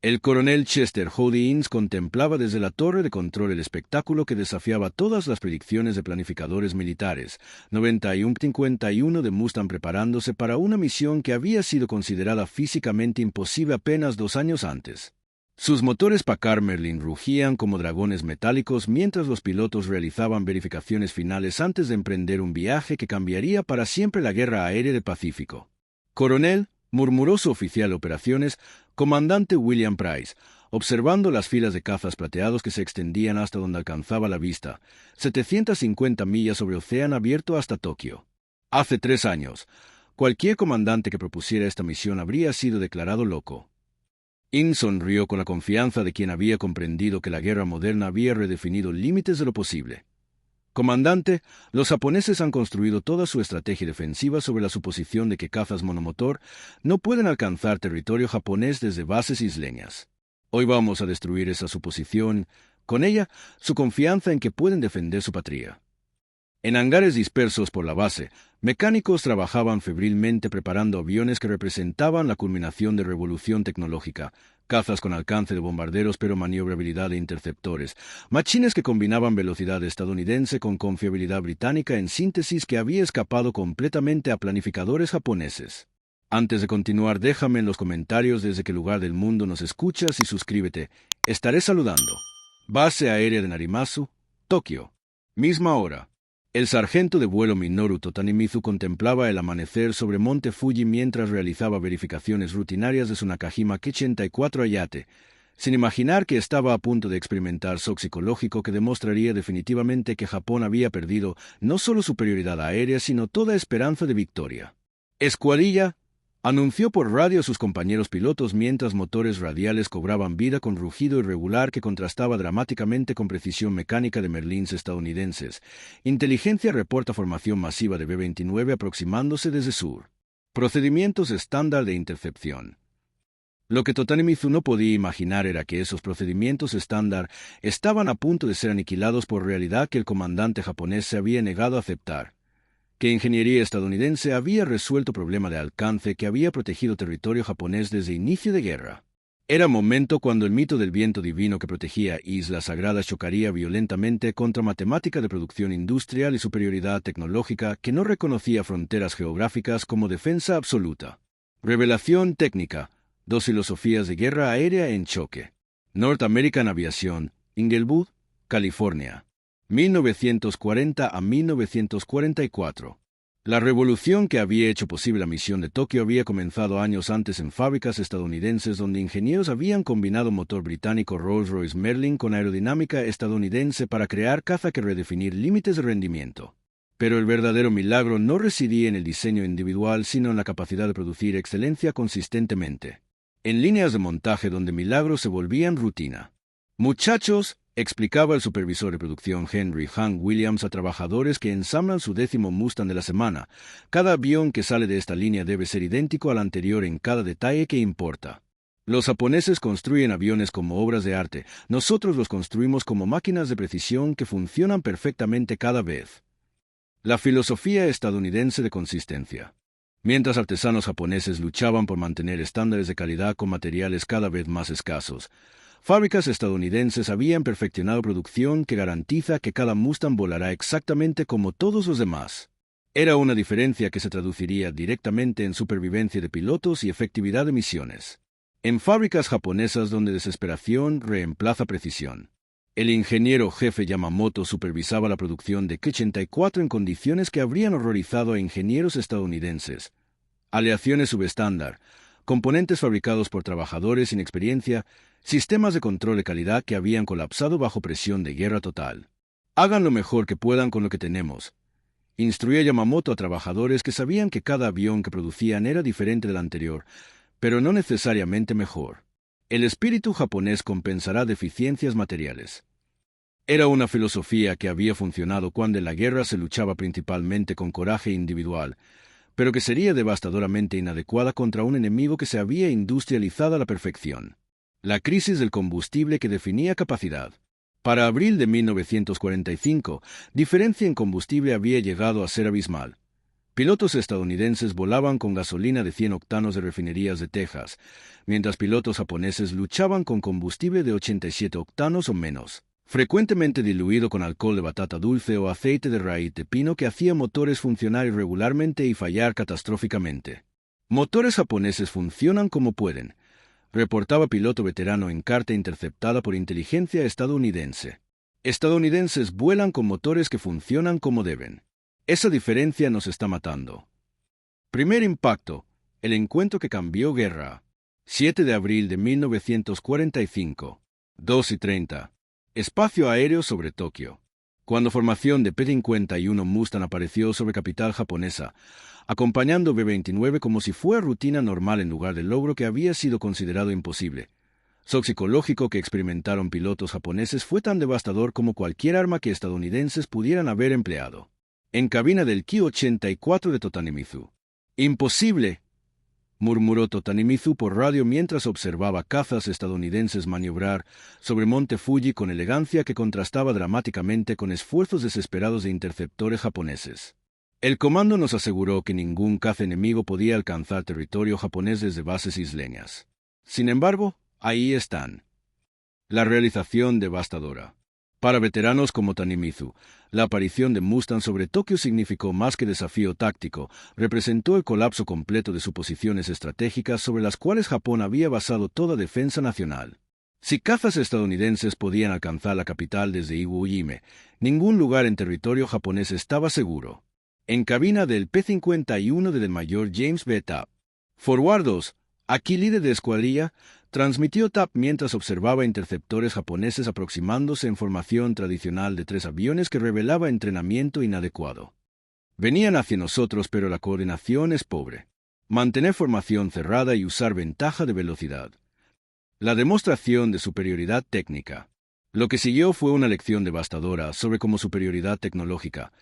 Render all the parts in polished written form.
El coronel Chester Hody Innes contemplaba desde la torre de control el espectáculo que desafiaba todas las predicciones de planificadores militares. 91-51 de Mustang preparándose para una misión que había sido considerada físicamente imposible apenas 2 años antes. Sus motores Packard Merlin rugían como dragones metálicos mientras los pilotos realizaban verificaciones finales antes de emprender un viaje que cambiaría para siempre la guerra aérea del Pacífico. «Coronel», murmuró su oficial de operaciones, comandante William Price, observando las filas de cazas plateados que se extendían hasta donde alcanzaba la vista, 750 millas sobre océano abierto hasta Tokio. Hace 3 años, cualquier comandante que propusiera esta misión habría sido declarado loco. Innes sonrió con la confianza de quien había comprendido que la guerra moderna había redefinido límites de lo posible. «Comandante, los japoneses han construido toda su estrategia defensiva sobre la suposición de que cazas monomotor no pueden alcanzar territorio japonés desde bases isleñas. Hoy vamos a destruir esa suposición, con ella su confianza en que pueden defender su patria». En hangares dispersos por la base, mecánicos trabajaban febrilmente preparando aviones que representaban la culminación de revolución tecnológica, cazas con alcance de bombarderos pero maniobrabilidad de interceptores, machines que combinaban velocidad estadounidense con confiabilidad británica en síntesis que había escapado completamente a planificadores japoneses. Antes de continuar, déjame en los comentarios desde qué lugar del mundo nos escuchas y suscríbete. Estaré saludando. Base aérea de Narimazu, Tokio. Misma hora. El sargento de vuelo Minoru Totanimizu contemplaba el amanecer sobre Monte Fuji mientras realizaba verificaciones rutinarias de su Nakajima K-84 Ayate, sin imaginar que estaba a punto de experimentar shock psicológico que demostraría definitivamente que Japón había perdido no solo superioridad aérea, sino toda esperanza de victoria. «Escuadrilla», anunció por radio a sus compañeros pilotos mientras motores radiales cobraban vida con rugido irregular que contrastaba dramáticamente con precisión mecánica de Merlins estadounidenses. «Inteligencia reporta formación masiva de B-29 aproximándose desde sur. Procedimientos estándar de intercepción». Lo que Totanimizu no podía imaginar era que esos procedimientos estándar estaban a punto de ser aniquilados por realidad que el comandante japonés se había negado a aceptar. Que ingeniería estadounidense había resuelto problema de alcance que había protegido territorio japonés desde inicio de guerra. Era momento cuando el mito del viento divino que protegía Islas Sagradas chocaría violentamente contra matemática de producción industrial y superioridad tecnológica que no reconocía fronteras geográficas como defensa absoluta. Revelación técnica. 2 filosofías de guerra aérea en choque. North American Aviation, Inglewood, California. 1940 a 1944. La revolución que había hecho posible la misión de Tokio había comenzado años antes en fábricas estadounidenses donde ingenieros habían combinado motor británico Rolls-Royce Merlin con aerodinámica estadounidense para crear caza que redefinir límites de rendimiento. Pero el verdadero milagro no residía en el diseño individual, sino en la capacidad de producir excelencia consistentemente. En líneas de montaje donde milagros se volvían rutina. «Muchachos», explicaba el supervisor de producción Henry Hank Williams a trabajadores que ensamblan su 10º Mustang de la semana, «cada avión que sale de esta línea debe ser idéntico al anterior en cada detalle que importa. Los japoneses construyen aviones como obras de arte, nosotros los construimos como máquinas de precisión que funcionan perfectamente cada vez». La filosofía estadounidense de consistencia. Mientras artesanos japoneses luchaban por mantener estándares de calidad con materiales cada vez más escasos, fábricas estadounidenses habían perfeccionado producción que garantiza que cada Mustang volará exactamente como todos los demás. Era una diferencia que se traduciría directamente en supervivencia de pilotos y efectividad de misiones. En fábricas japonesas donde desesperación reemplaza precisión. El ingeniero jefe Yamamoto supervisaba la producción de K-84 en condiciones que habrían horrorizado a ingenieros estadounidenses. Aleaciones subestándar, componentes fabricados por trabajadores sin experiencia, sistemas de control de calidad que habían colapsado bajo presión de guerra total. «Hagan lo mejor que puedan con lo que tenemos», instruía Yamamoto a trabajadores que sabían que cada avión que producían era diferente del anterior, pero no necesariamente mejor. El espíritu japonés compensará deficiencias materiales. Era una filosofía que había funcionado cuando en la guerra se luchaba principalmente con coraje individual, pero que sería devastadoramente inadecuada contra un enemigo que se había industrializado a la perfección. La crisis del combustible que definía capacidad. Para abril de 1945, diferencia en combustible había llegado a ser abismal. Pilotos estadounidenses volaban con gasolina de 100 octanos de refinerías de Texas, mientras pilotos japoneses luchaban con combustible de 87 octanos o menos, frecuentemente diluido con alcohol de batata dulce o aceite de raíz de pino que hacía motores funcionar irregularmente y fallar catastróficamente. Motores japoneses funcionan como pueden, reportaba piloto veterano en carta interceptada por inteligencia estadounidense. Estadounidenses vuelan con motores que funcionan como deben. Esa diferencia nos está matando. Primer impacto, el encuentro que cambió guerra. 7 de abril de 1945, 2:30. Espacio aéreo sobre Tokio. Cuando formación de P-51 Mustang apareció sobre capital japonesa, acompañando B-29 como si fuera rutina normal en lugar del logro que había sido considerado imposible. Shock psicológico que experimentaron pilotos japoneses fue tan devastador como cualquier arma que estadounidenses pudieran haber empleado. En cabina del Ki-84 de Totanimizu. «Imposible», murmuró Totanimizu por radio mientras observaba cazas estadounidenses maniobrar sobre Monte Fuji con elegancia que contrastaba dramáticamente con esfuerzos desesperados de interceptores japoneses. El comando nos aseguró que ningún caza enemigo podía alcanzar territorio japonés desde bases isleñas. Sin embargo, ahí están. La realización devastadora. Para veteranos como Tanimizu, la aparición de Mustang sobre Tokio significó más que desafío táctico, representó el colapso completo de suposiciones estratégicas sobre las cuales Japón había basado toda defensa nacional. Si cazas estadounidenses podían alcanzar la capital desde Iwo Jime, ningún lugar en territorio japonés estaba seguro. En cabina del P-51 del mayor James B. Tapp. Forwardos, aquí líder de escuadrilla, transmitió Tapp mientras observaba interceptores japoneses aproximándose en formación tradicional de 3 aviones que revelaba entrenamiento inadecuado. Venían hacia nosotros, pero la coordinación es pobre. Mantener formación cerrada y usar ventaja de velocidad. La demostración de superioridad técnica. Lo que siguió fue una lección devastadora sobre cómo superioridad tecnológica,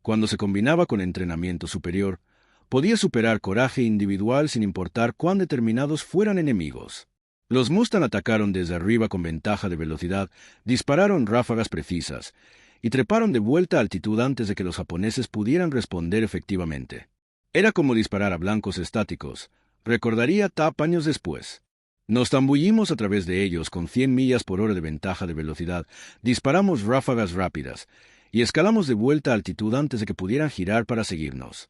cuando se combinaba con entrenamiento superior, podía superar coraje individual sin importar cuán determinados fueran enemigos. Los Mustang atacaron desde arriba con ventaja de velocidad, dispararon ráfagas precisas, y treparon de vuelta a altitud antes de que los japoneses pudieran responder efectivamente. Era como disparar a blancos estáticos, recordaría Tapp años después. Nos zambullimos a través de ellos con 100 millas por hora de ventaja de velocidad, disparamos ráfagas rápidas, y escalamos de vuelta a altitud antes de que pudieran girar para seguirnos.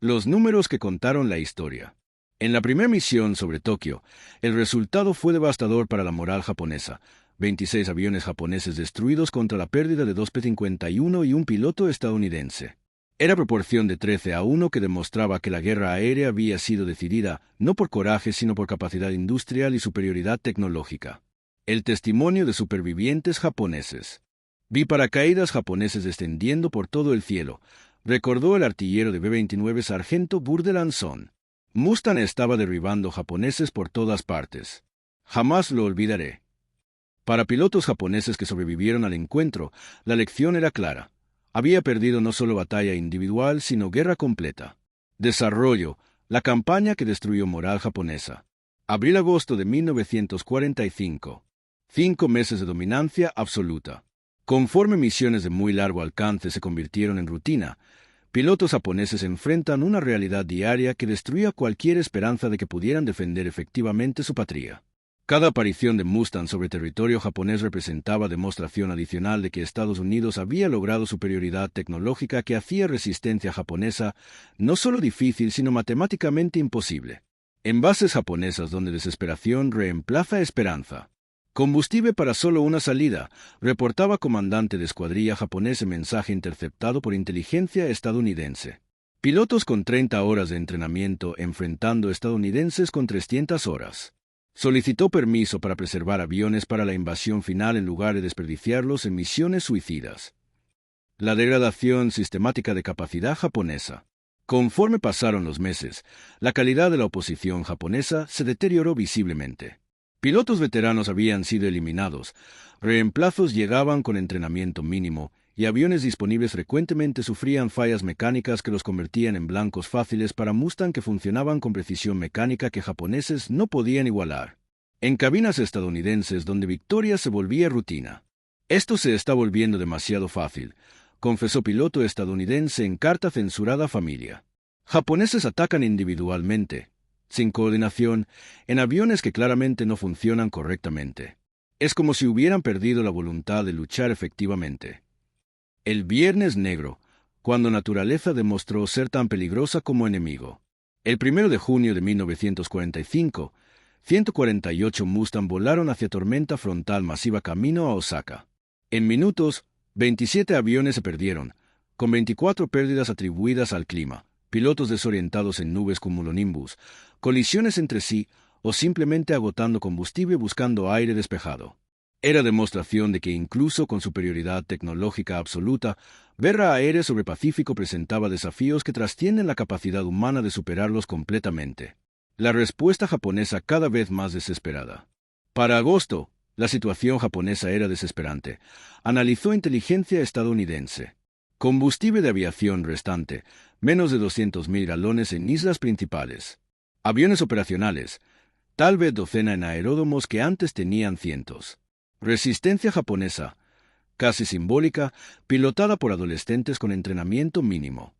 Los números que contaron la historia. En la primera misión sobre Tokio, el resultado fue devastador para la moral japonesa. 26 aviones japoneses destruidos contra la pérdida de 2 P-51 y un piloto estadounidense. Era proporción de 13-1 que demostraba que la guerra aérea había sido decidida no por coraje sino por capacidad industrial y superioridad tecnológica. El testimonio de supervivientes japoneses. Vi paracaídas japoneses descendiendo por todo el cielo, recordó el artillero de B-29 sargento Burdelanson. Mustang estaba derribando japoneses por todas partes. Jamás lo olvidaré. Para pilotos japoneses que sobrevivieron al encuentro, la lección era clara. Había perdido no solo batalla individual, sino guerra completa. Desarrollo, la campaña que destruyó moral japonesa. Abril-agosto de 1945. 5 meses de dominancia absoluta. Conforme misiones de muy largo alcance se convirtieron en rutina, pilotos japoneses enfrentan una realidad diaria que destruía cualquier esperanza de que pudieran defender efectivamente su patria. Cada aparición de Mustang sobre territorio japonés representaba demostración adicional de que Estados Unidos había logrado superioridad tecnológica que hacía resistencia japonesa no solo difícil, sino matemáticamente imposible. En bases japonesas donde desesperación reemplaza esperanza. Combustible para solo una salida, reportaba comandante de escuadrilla japonés en mensaje interceptado por inteligencia estadounidense. Pilotos con 30 horas de entrenamiento enfrentando estadounidenses con 300 horas. Solicitó permiso para preservar aviones para la invasión final en lugar de desperdiciarlos en misiones suicidas. La degradación sistemática de capacidad japonesa. Conforme pasaron los meses, la calidad de la oposición japonesa se deterioró visiblemente. Pilotos veteranos habían sido eliminados, reemplazos llegaban con entrenamiento mínimo, y aviones disponibles frecuentemente sufrían fallas mecánicas que los convertían en blancos fáciles para Mustang que funcionaban con precisión mecánica que japoneses no podían igualar. En cabinas estadounidenses donde victoria se volvía rutina. Esto se está volviendo demasiado fácil, confesó piloto estadounidense en carta censurada a familia. Japoneses atacan individualmente, sin coordinación, en aviones que claramente no funcionan correctamente. Es como si hubieran perdido la voluntad de luchar efectivamente. El Viernes Negro, cuando naturaleza demostró ser tan peligrosa como enemigo. El 1 de junio de 1945, 148 Mustang volaron hacia tormenta frontal masiva camino a Osaka. En minutos, 27 aviones se perdieron, con 24 pérdidas atribuidas al clima, pilotos desorientados en nubes cumulonimbus, colisiones entre sí o simplemente agotando combustible buscando aire despejado. Era demostración de que incluso con superioridad tecnológica absoluta, guerra aérea sobre Pacífico presentaba desafíos que trascienden la capacidad humana de superarlos completamente. La respuesta japonesa cada vez más desesperada. Para agosto, la situación japonesa era desesperante. Analizó inteligencia estadounidense. Combustible de aviación restante, menos de 200.000 galones en islas principales. Aviones operacionales, tal vez docena en aeródromos que antes tenían cientos. Resistencia japonesa, casi simbólica, pilotada por adolescentes con entrenamiento mínimo.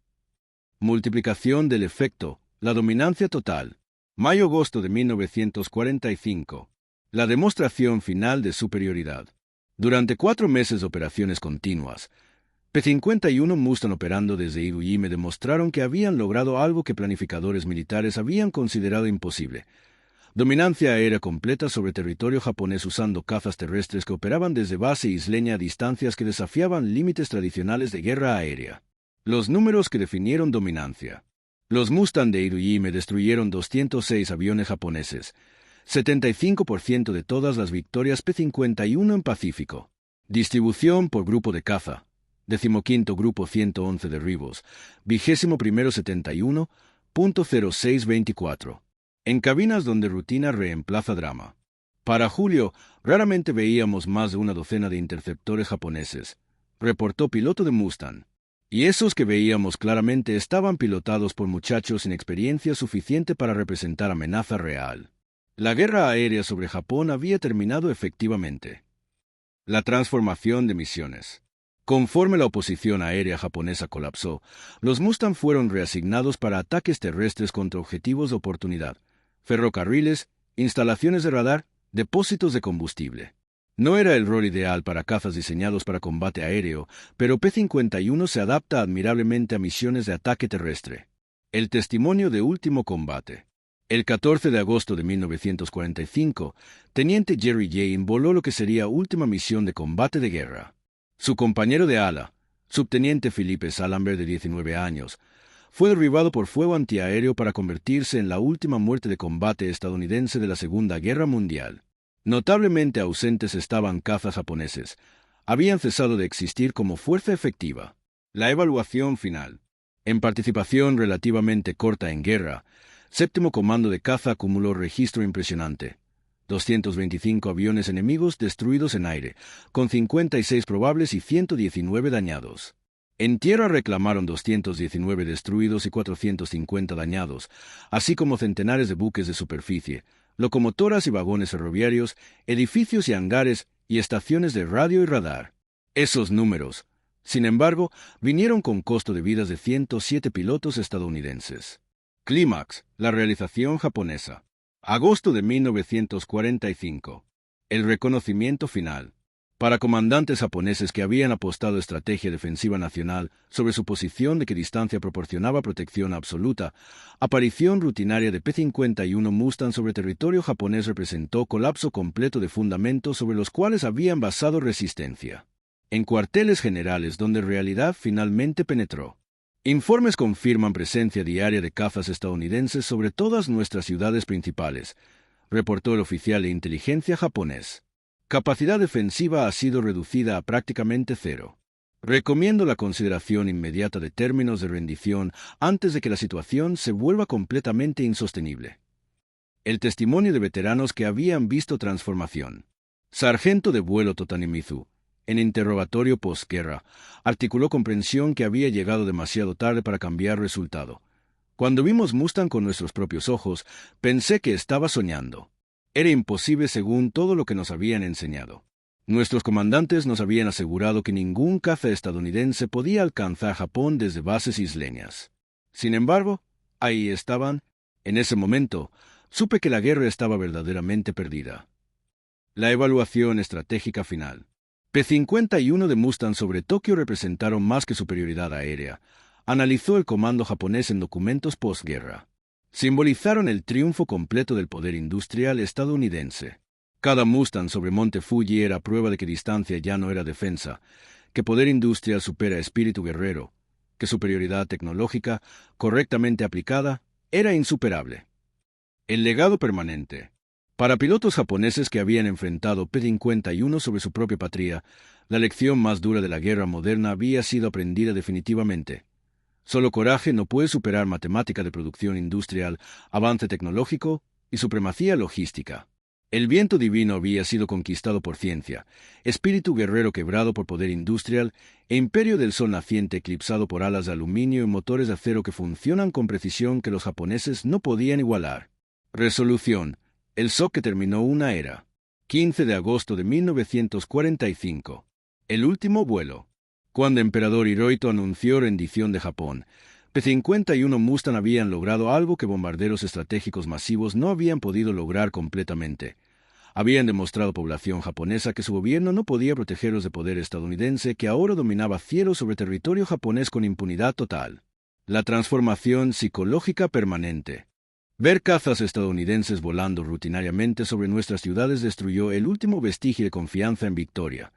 Multiplicación del efecto, la dominancia total. Mayo-agosto de 1945. La demostración final de superioridad. Durante 4 meses de operaciones continuas, P-51 Mustang operando desde Iwo Jima demostraron que habían logrado algo que planificadores militares habían considerado imposible. Dominancia aérea completa sobre territorio japonés usando cazas terrestres que operaban desde base isleña a distancias que desafiaban límites tradicionales de guerra aérea. Los números que definieron dominancia. Los Mustang de Iwo Jima destruyeron 206 aviones japoneses, 75% de todas las victorias P-51 en Pacífico. Distribución por grupo de caza. 15º Grupo 111 derribos, 21º 71.0624. En cabinas donde rutina reemplaza drama. Para julio, raramente veíamos más de una docena de interceptores japoneses, reportó piloto de Mustang. Y esos que veíamos claramente estaban pilotados por muchachos sin experiencia suficiente para representar amenaza real. La guerra aérea sobre Japón había terminado efectivamente. La transformación de misiones. Conforme la oposición aérea japonesa colapsó, los Mustang fueron reasignados para ataques terrestres contra objetivos de oportunidad, ferrocarriles, instalaciones de radar, depósitos de combustible. No era el rol ideal para cazas diseñados para combate aéreo, pero P-51 se adapta admirablemente a misiones de ataque terrestre. El testimonio de último combate. El 14 de agosto de 1945, Teniente Jerry Jane voló lo que sería última misión de combate de guerra. Su compañero de ala, subteniente Philippe Salambert de 19 años, fue derribado por fuego antiaéreo para convertirse en la última muerte de combate estadounidense de la Segunda Guerra Mundial. Notablemente ausentes estaban cazas japoneses. Habían cesado de existir como fuerza efectiva. La evaluación final. En participación relativamente corta en guerra, Séptimo Comando de Caza acumuló registro impresionante. 225 aviones enemigos destruidos en aire, con 56 probables y 119 dañados. En tierra reclamaron 219 destruidos y 450 dañados, así como centenares de buques de superficie, locomotoras y vagones ferroviarios, edificios y hangares y estaciones de radio y radar. Esos números, sin embargo, vinieron con costo de vidas de 107 pilotos estadounidenses. Clímax, la realización japonesa. Agosto de 1945. El reconocimiento final. Para comandantes japoneses que habían apostado estrategia defensiva nacional sobre su posición de que distancia proporcionaba protección absoluta, aparición rutinaria de P-51 Mustang sobre territorio japonés representó colapso completo de fundamentos sobre los cuales habían basado resistencia. En cuarteles generales donde realidad finalmente penetró. Informes confirman presencia diaria de cazas estadounidenses sobre todas nuestras ciudades principales, reportó el oficial de inteligencia japonés. Capacidad defensiva ha sido reducida a prácticamente cero. Recomiendo la consideración inmediata de términos de rendición antes de que la situación se vuelva completamente insostenible. El testimonio de veteranos que habían visto transformación. Sargento de vuelo Totanimizu, en interrogatorio posguerra, articuló comprensión que había llegado demasiado tarde para cambiar resultado. Cuando vimos Mustang con nuestros propios ojos, pensé que estaba soñando. Era imposible según todo lo que nos habían enseñado. Nuestros comandantes nos habían asegurado que ningún caza estadounidense podía alcanzar Japón desde bases isleñas. Sin embargo, Ahí estaban. En ese momento, supe que la guerra estaba verdaderamente perdida. La evaluación estratégica final. P-51 de Mustang sobre Tokio representaron más que superioridad aérea. Analizó el comando japonés en documentos postguerra. Simbolizaron el triunfo completo del poder industrial estadounidense. Cada Mustang sobre Monte Fuji era prueba de que distancia ya no era defensa, que poder industrial supera espíritu guerrero, que superioridad tecnológica, correctamente aplicada, era insuperable. El legado permanente. Para pilotos japoneses que habían enfrentado P-51 sobre su propia patria, la lección más dura de la guerra moderna había sido aprendida definitivamente. Solo coraje no puede superar matemática de producción industrial, avance tecnológico y supremacía logística. El viento divino había sido conquistado por ciencia, espíritu guerrero quebrado por poder industrial e imperio del sol naciente eclipsado por alas de aluminio y motores de acero que funcionan con precisión que los japoneses no podían igualar. Resolución. El shock que terminó una era. 15 de agosto de 1945. El último vuelo. Cuando emperador Hirohito anunció rendición de Japón, P-51 Mustang habían logrado algo que bombarderos estratégicos masivos no habían podido lograr completamente. Habían demostrado población japonesa que su gobierno no podía protegerlos de poder estadounidense que ahora dominaba cielos sobre territorio japonés con impunidad total. La transformación psicológica permanente. Ver cazas estadounidenses volando rutinariamente sobre nuestras ciudades destruyó el último vestigio de confianza en victoria,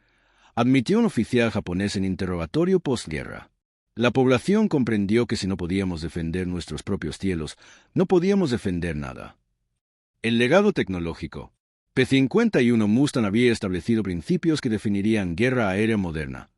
admitió un oficial japonés en interrogatorio postguerra. La población comprendió que si no podíamos defender nuestros propios cielos, no podíamos defender nada. El legado tecnológico. P-51 Mustang había establecido principios que definirían guerra aérea moderna.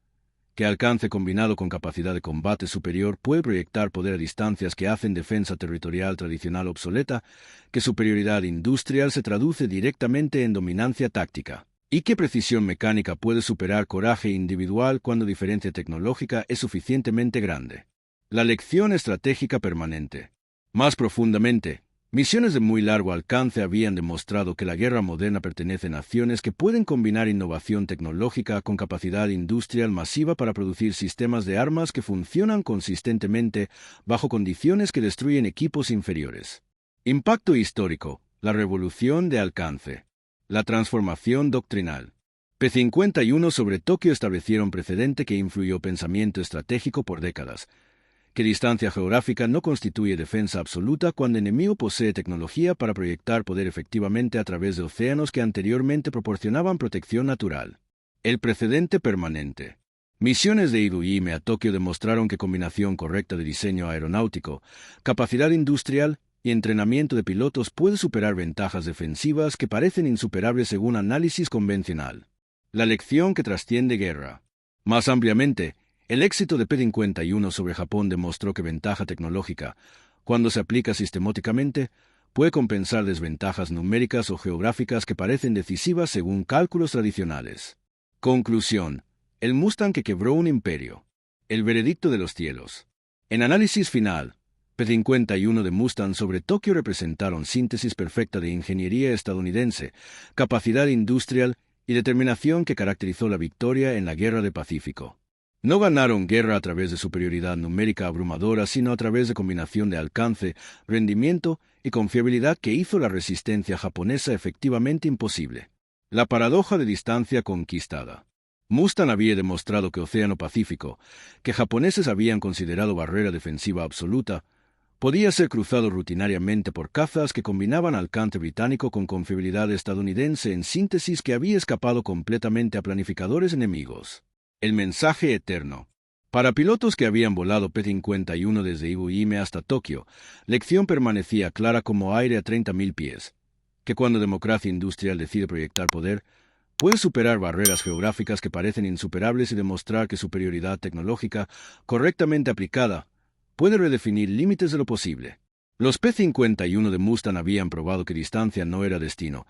Que alcance combinado con capacidad de combate superior puede proyectar poder a distancias que hacen defensa territorial tradicional obsoleta, que superioridad industrial se traduce directamente en dominancia táctica, y que precisión mecánica puede superar coraje individual cuando diferencia tecnológica es suficientemente grande. La lección estratégica permanente. Más profundamente, misiones de muy largo alcance habían demostrado que la guerra moderna pertenece a naciones que pueden combinar innovación tecnológica con capacidad industrial masiva para producir sistemas de armas que funcionan consistentemente bajo condiciones que destruyen equipos inferiores. Impacto histórico. La revolución de alcance. La transformación doctrinal. P-51 sobre Tokio establecieron precedente que influyó pensamiento estratégico por décadas. Que distancia geográfica no constituye defensa absoluta cuando el enemigo posee tecnología para proyectar poder efectivamente a través de océanos que anteriormente proporcionaban protección natural. El precedente permanente. Misiones de Iwo Jime a Tokio demostraron que combinación correcta de diseño aeronáutico, capacidad industrial y entrenamiento de pilotos puede superar ventajas defensivas que parecen insuperables según análisis convencional. La lección que trasciende guerra. Más ampliamente, el éxito de P-51 sobre Japón demostró que ventaja tecnológica, cuando se aplica sistemáticamente, puede compensar desventajas numéricas o geográficas que parecen decisivas según cálculos tradicionales. Conclusión. El Mustang que quebró un imperio. El veredicto de los cielos. En análisis final, P-51 de Mustang sobre Tokio representaron síntesis perfecta de ingeniería estadounidense, capacidad industrial y determinación que caracterizó la victoria en la Guerra del Pacífico. No ganaron guerra a través de superioridad numérica abrumadora, sino a través de combinación de alcance, rendimiento y confiabilidad que hizo la resistencia japonesa efectivamente imposible. La paradoja de distancia conquistada. Mustang había demostrado que Océano Pacífico, que japoneses habían considerado barrera defensiva absoluta, podía ser cruzado rutinariamente por cazas que combinaban alcance británico con confiabilidad estadounidense en síntesis que había escapado completamente a planificadores enemigos. El mensaje eterno. Para pilotos que habían volado P-51 desde Iwo Jime hasta Tokio, lección permanecía clara como aire a 30.000 pies, que cuando democracia industrial decide proyectar poder, puede superar barreras geográficas que parecen insuperables y demostrar que superioridad tecnológica, correctamente aplicada, puede redefinir límites de lo posible. Los P-51 de Mustang habían probado que distancia no era destino,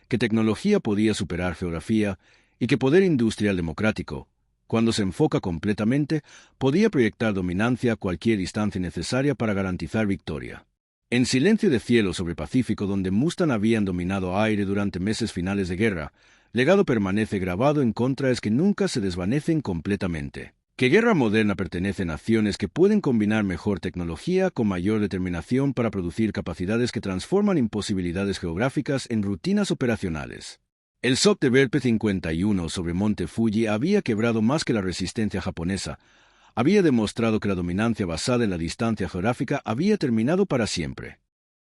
que tecnología podía superar geografía y que poder industrial democrático, cuando se enfoca completamente, podía proyectar dominancia a cualquier distancia necesaria para garantizar victoria. En silencio de cielo sobre Pacífico, donde Mustang habían dominado aire durante meses finales de guerra, legado permanece grabado en contra es que nunca se desvanecen completamente. Que guerra moderna pertenece a naciones que pueden combinar mejor tecnología con mayor determinación para producir capacidades que transforman imposibilidades geográficas en rutinas operacionales. El Soptevere P-51 sobre Monte Fuji había quebrado más que la resistencia japonesa. Había demostrado que la dominancia basada en la distancia geográfica había terminado para siempre.